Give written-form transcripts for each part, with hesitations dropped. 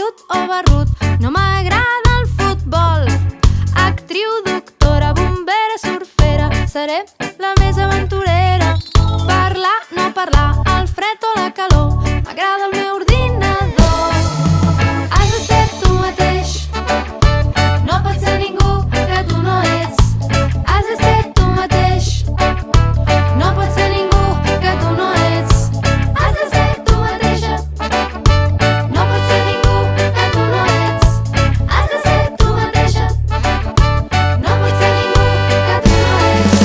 rabiüt o barrut. No m'agrada el futbol. Actriu, doctora, bombera, surfera, seré la més aventurera. Parlar, no parlar, el fred o la calor, m'agrada el meu ordinador. Has de ser tu mateix, no pot ser ningú que tu no ets. Has de ser tu mateix, no pot ser ningú que tu no ets. Has de ser tu mateixa, no pot ser ningú que tu no ets. Has de ser tu mateixa, no pot ser ningú que tu no ets.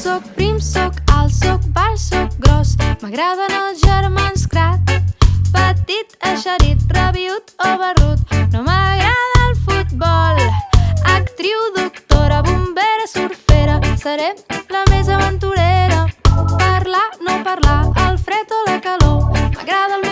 Soc prim, soc alt, soc baix, soc gros. M'agraden els germans Crat. Petit, eixerit, rabiüt o barrut. No m'agrada el futbol. Actriu, doctora, bombera, surfera, seré la més aventurera. Parlar, no parlar, el fred o la calor, m'agrada el